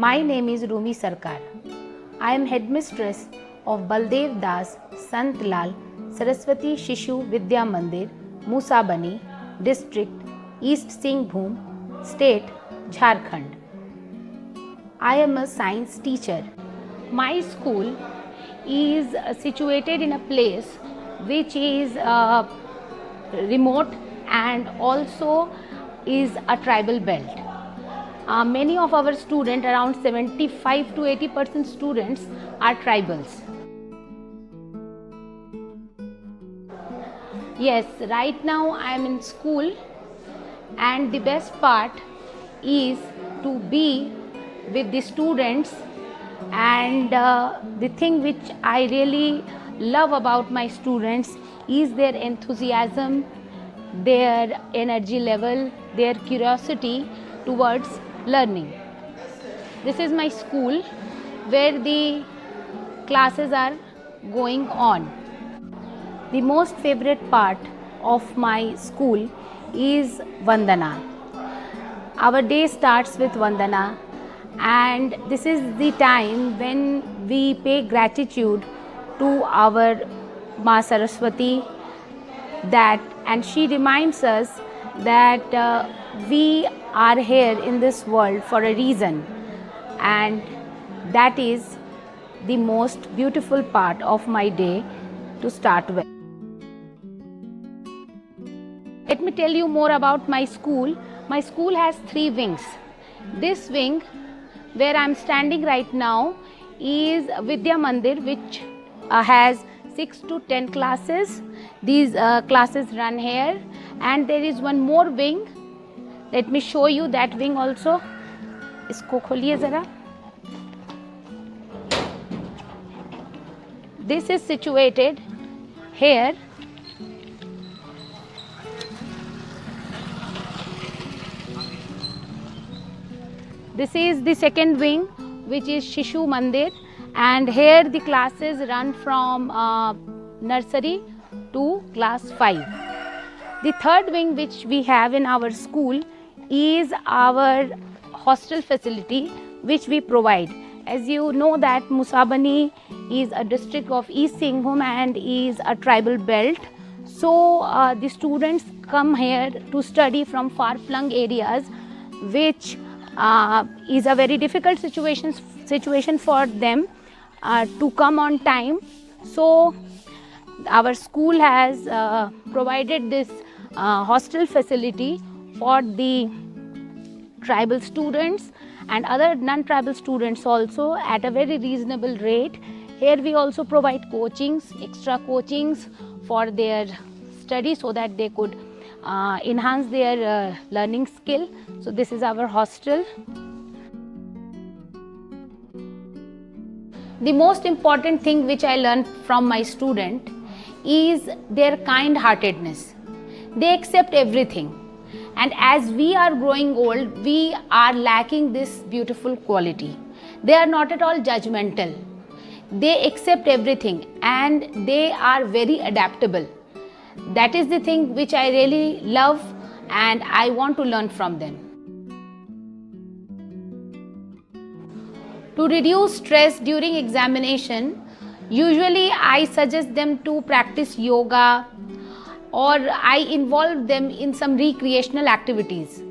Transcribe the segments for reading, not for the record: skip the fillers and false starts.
My name is Rumi Sarkar. I am headmistress of Baldev Das Sant Lal Saraswati Shishu Vidya Mandir, Musabani, District, East Singhbhum, State, Jharkhand. I am a science teacher. My school is situated in a place which is remote and also is a tribal belt. Many of our students, around 75 to 80% students, are tribals. Yes, right now I am in school, and the best part is to be with the students, and the thing which I really love about my students is their enthusiasm, their energy level, their curiosity towards learning. This is my school where the classes are going on. The most favorite part of my school is Vandana. Our day starts with Vandana, and this is the time when we pay gratitude to our Ma Saraswati, and she reminds us that we are here in this world for a reason, and that is the most beautiful part of my day to start with. Let me tell you more about my school. My school has 3 wings. This wing where I am standing right now is Vidya Mandir, which has 6 to 10 classes. These classes run here, and there is one more wing. Let me show you that wing also. इसको खोलिए ज़रा. This is situated here. This is the second wing, which is Shishu Mandir, and here the classes run from nursery to class 5. The third wing which we have in our school is our hostel facility which we provide. As you know that Musabani is a district of East Singhbhum and is a tribal belt. So the students come here to study from far-flung areas, which is a very difficult situation for them to come on time. So our school has provided this hostel facility for the tribal students and other non-tribal students also at a very reasonable rate. Here we also provide extra coachings for their study so that they could enhance their learning skill. So this is our hostel. The most important thing which I learned from my student is their kind-heartedness. They accept everything, and as we are growing old, we are lacking this beautiful quality. They are not at all judgmental. They accept everything, and they are very adaptable. That is the thing which I really love, and I want to learn from them. To reduce stress during examination, usually I suggest them to practice yoga, or I involve them in some recreational activities.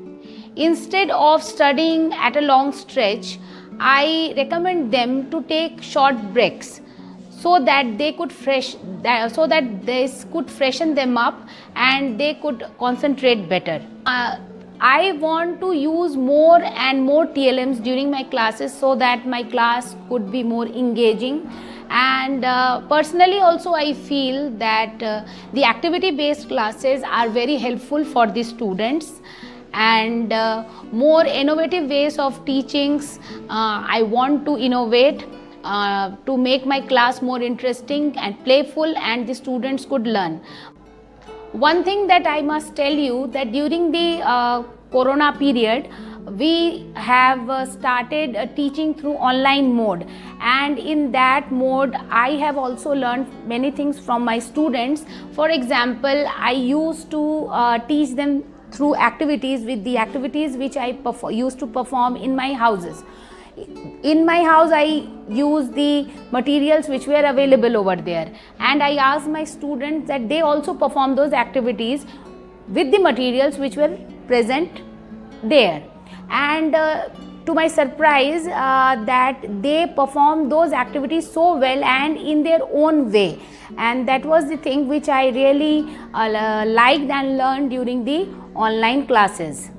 Instead of studying at a long stretch, I recommend them to take short breaks so that this could freshen them up and they could concentrate better. I want to use more and more TLMs during my classes so that my class could be more engaging. And personally also I feel that the activity based classes are very helpful for the students, and more innovative ways of teachings I want to innovate to make my class more interesting and playful, and the students could learn. One thing that I must tell you, that during the Corona period, we have started teaching through online mode, and in that mode I have also learned many things from my students. For example, I used to teach them through activities with the activities which I used to perform in my houses. in my house I use the materials which were available over there, and I asked my students that they also perform those activities with the materials which were present there. And to my surprise, that they performed those activities so well and in their own way, and that was the thing which I really liked and learned during the online classes.